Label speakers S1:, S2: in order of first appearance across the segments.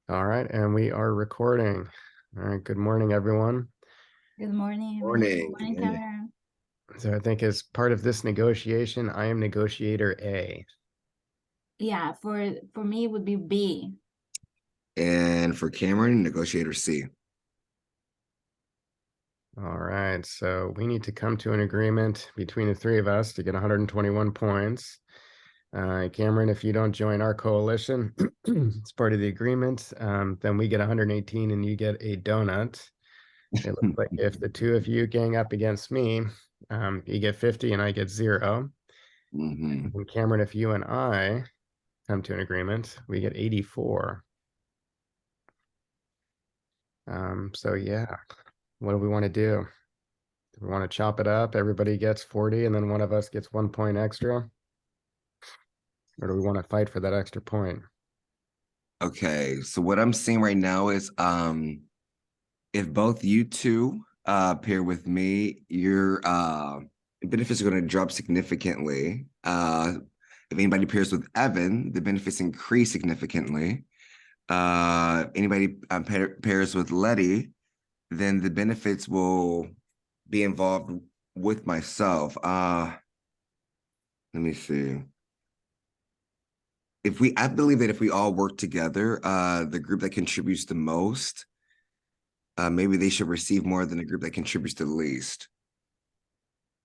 S1: All right, and we are recording. All right, good morning, everyone.
S2: Good morning, everyone. Good
S3: Morning. Good
S2: morning,
S3: morning.
S2: Cameron.
S1: So I think as part of this negotiation, I am negotiator A.
S2: Yeah, for me it would be B.
S3: And for Cameron, negotiator C.
S1: All right, so we need to come to an agreement between the three of us to get 121 points. Cameron, if you don't join our coalition, it's part of the agreement, then we get 118 and you get a donut. It looks like if the two of you gang up against me, you get 50 and I get 0.
S3: Mhm.
S1: And Cameron, if you and I come to an agreement, we get 84. So yeah, what do we want to do? Do we want to chop it up? Everybody gets 40 and then one of us gets 1 point extra? Or do we want to fight for that extra point?
S3: Okay, so what I'm seeing right now is if both you two pair with me, your benefits are going to drop significantly. If anybody pairs with Evan, the benefits increase significantly. Anybody pairs with Letty, then the benefits will be involved with myself. Let me see. I believe that if we all work together, the group that contributes the most, maybe they should receive more than the group that contributes the least.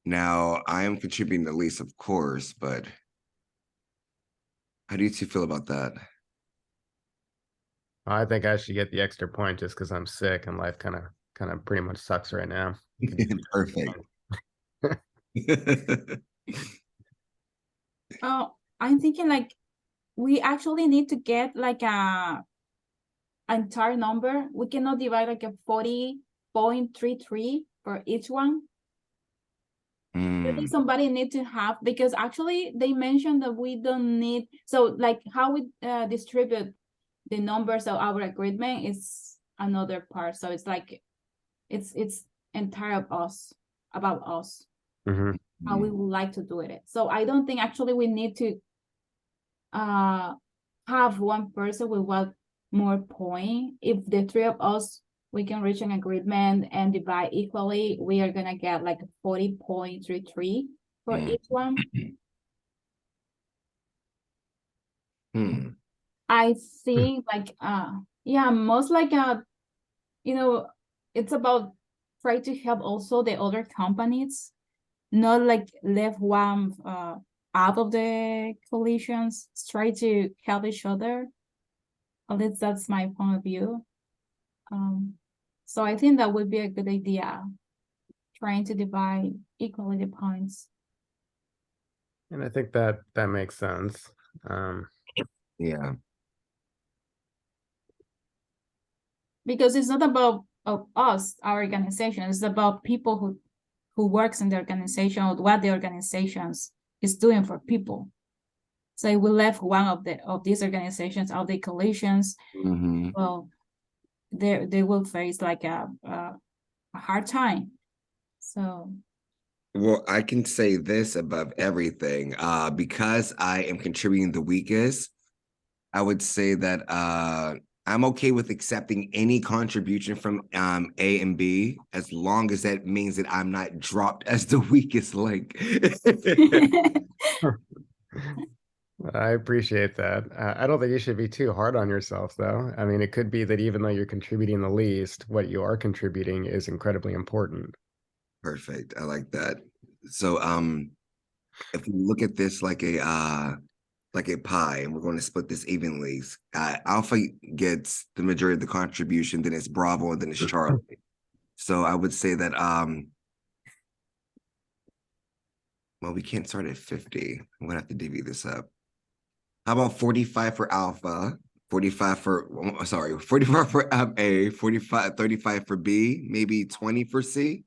S3: Now, I am contributing the least, of course, but how do you two feel about that?
S1: I think I should get the extra point just because I'm sick and life kind of pretty much sucks right now. You can just
S3: Perfect.
S2: Oh, I'm thinking like we actually need to get like a entire number. We cannot divide like a 40.33 for each one. I think somebody need to have, because actually they mentioned that we don't need, so like how we distribute the numbers of our agreement is another part. So it's like it's entire of us, about us,
S1: Mhm.
S2: how we would like to do it. So I don't think actually we need to have one person with one more point. If the three of us we can reach an agreement and divide equally, we are gonna get like 40.33 for
S3: Mm.
S2: each one.
S3: Hmm.
S2: I think like yeah, most like you know, it's about try to help also the other companies, not like leave one out of the collisions. Try to help each other. At least that's my point of view. So I think that would be a good idea, trying to divide equally the points.
S1: And I think that makes sense. Um,
S3: Yeah.
S2: Because it's not about of us, our organization, it's about people who works in the organization or what the organizations is doing for people. So if we left one of these organizations out the collisions,
S3: Mhm.
S2: well, they will face like a hard time. So
S3: Well, I can say this above everything. Because I am contributing the weakest, I would say that I'm okay with accepting any contribution from A and B as long as that means that I'm not dropped as the weakest link.
S1: I appreciate that. I don't think you should be too hard on yourself, though. I mean, it could be that even though you're contributing the least, what you are contributing is incredibly important.
S3: Perfect. I like that. So if we look at this like a pie and we're going to split this evenly, Alpha gets the majority of the contribution, then it's Bravo, and then it's Charlie. So I would say that well, we can't start at 50. I'm gonna have to divvy this up. How about 45 for Alpha, 45 for sorry, 45 for A, 45, 35 for B, maybe 20 for C.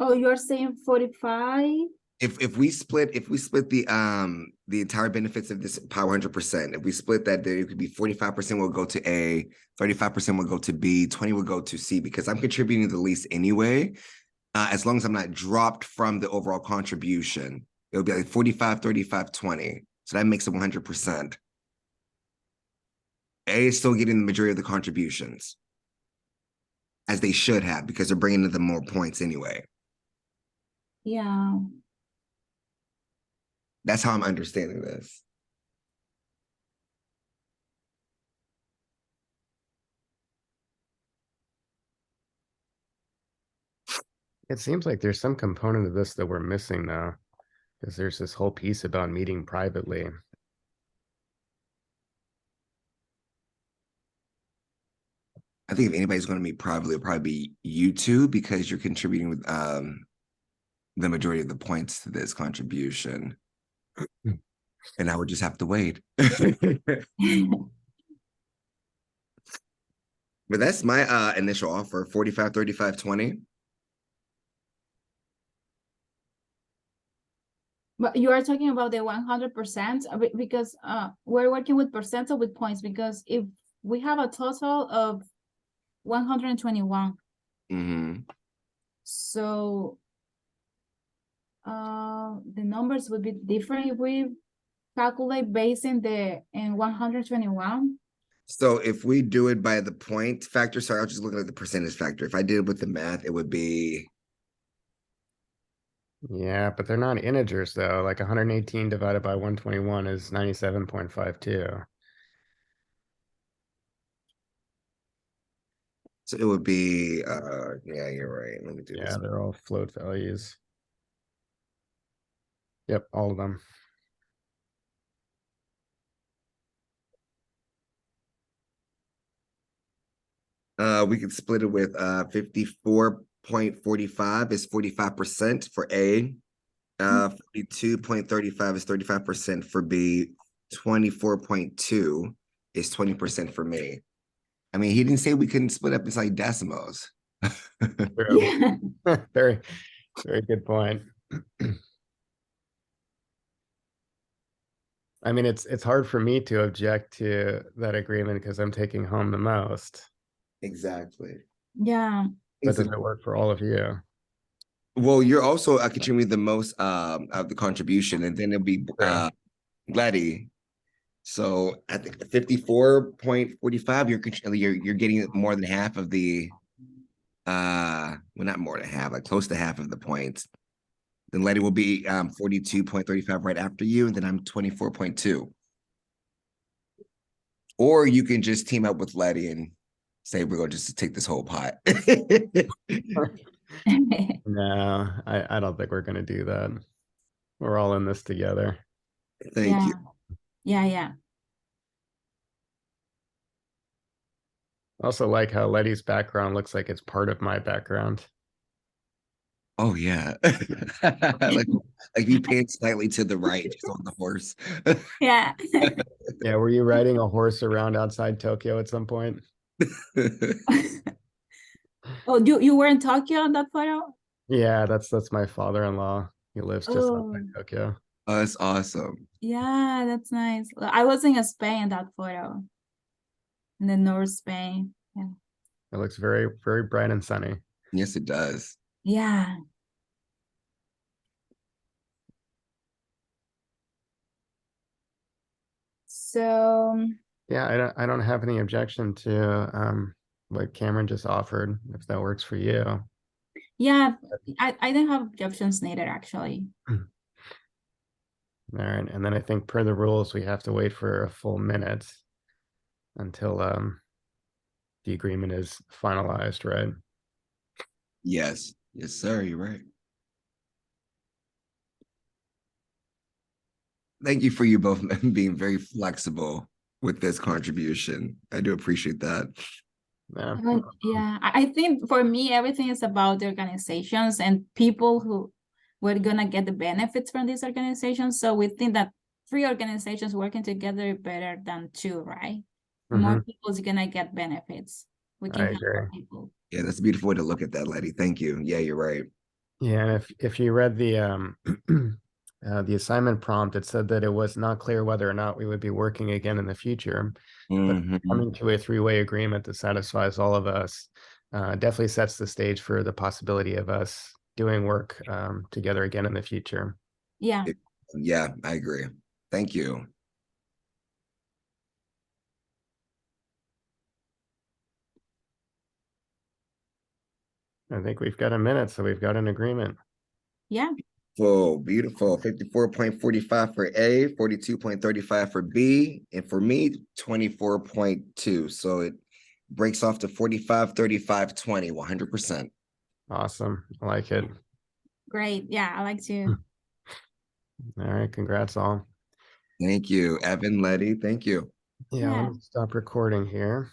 S2: oh, you're saying 45?
S3: If we split the entire benefits of this pie 100%, if we split that, then it could be 45% will go to A, 35% will go to B, 20 will go to C, because I'm contributing the least anyway. As long as I'm not dropped from the overall contribution, it'll be like 45, 35, 20. So that makes it 100%. A is still getting the majority of the contributions, as they should have, because they're bringing in the more points anyway.
S2: Yeah.
S3: That's how I'm understanding this.
S1: It seems like there's some component of this that we're missing though, because there's this whole piece about meeting privately.
S3: I think if anybody's going to meet privately, it'll probably be you two, because you're contributing with the majority of the points to this contribution. And I would just have to wait. But that's my initial offer, 45, 35, 20.
S2: But you are talking about the 100% because we're working with percent or with points, because if we have a total of 121,
S3: Mm-hmm.
S2: so the numbers would be different if we calculate based in 121.
S3: So if we do it by the point factor, sorry, I'll just look at the percentage factor. If I did it with the math, it would be,
S1: Yeah, but they're not integers though. Like 118 divided by 121 is 97.52.
S3: so it would be, yeah, you're right. Let me do
S1: Yeah,
S3: this.
S1: they're all float values. Yep, all of them.
S3: We could split it with 54.45 is 45% for A. 42.35 is 35% for B. 24.2 is 20% for me. I mean, he didn't say we couldn't split up inside decimals.
S1: True.
S2: Yeah.
S1: Very, very good point. I mean, it's hard for me to object to that agreement because I'm taking home the most.
S3: Exactly.
S2: Yeah.
S1: But does it work for all of you?
S3: Well, you're also contributing the most of the contribution, and then it'll be Gladdy. So I think 54.45, you're getting more than half of the well, not more than half, like close to half of the points. Then Letty will be 42.35 right after you, and then I'm 24.2. Or you can just team up with Letty and say we're going to just take this whole pot.
S1: No, I don't think we're gonna do that. We're all in this together.
S3: Thank you.
S2: Yeah.
S1: I also like how Letty's background looks like it's part of my background.
S3: Oh yeah. like you pan slightly to the right, just on the horse.
S2: Yeah.
S1: Yeah, were you riding a horse around outside Tokyo at some point?
S2: Oh, you were in Tokyo on that photo?
S1: Yeah, that's my father-in-law. He lives just
S2: Oh,
S1: outside Tokyo.
S3: Oh, that's awesome.
S2: yeah, that's nice. I was in Spain in that photo, in the North Spain. Yeah.
S1: It looks very, very bright and sunny.
S3: Yes, it does.
S2: Yeah. So,
S1: Yeah, I don't have any objection to what Cameron just offered, if that works for you.
S2: yeah, I don't have objections needed actually.
S1: All right, and then I think per the rules, we have to wait for a full minute until the agreement is finalized, right?
S3: Yes. Yes, sir. You're right. Thank you for you both being very flexible with this contribution. I do appreciate that.
S1: Yeah.
S2: Yeah, I think for me, everything is about the organizations and people who were gonna get the benefits from these organizations. So we think that 3 organizations working together better than 2, right? More
S1: Mhm.
S2: people is gonna get benefits. We
S1: I
S2: can help more
S1: agree.
S2: people.
S3: Yeah, that's a beautiful way to look at that, Letty. Thank you. Yeah, you're right.
S1: Yeah, and if you read the assignment prompt, it said that it was not clear whether or not we would be working again in the future. But
S3: Mhm.
S1: coming to a three-way agreement that satisfies all of us definitely sets the stage for the possibility of us doing work together again in the future.
S2: Yeah.
S3: Yeah, I agree. Thank you.
S1: I think we've got a minute, so we've got an agreement.
S2: Yeah,
S3: Full, beautiful. 54.45 for A, 42.35 for B, and for me, 24.2. So it breaks off to 45, 35, 20, 100%.
S1: Awesome. I like it.
S2: great. Yeah, I like to.
S1: All right. Congrats all.
S3: Thank you, Evan, Letty. Thank you.
S1: Yeah,
S2: Yeah.
S1: let me stop recording here.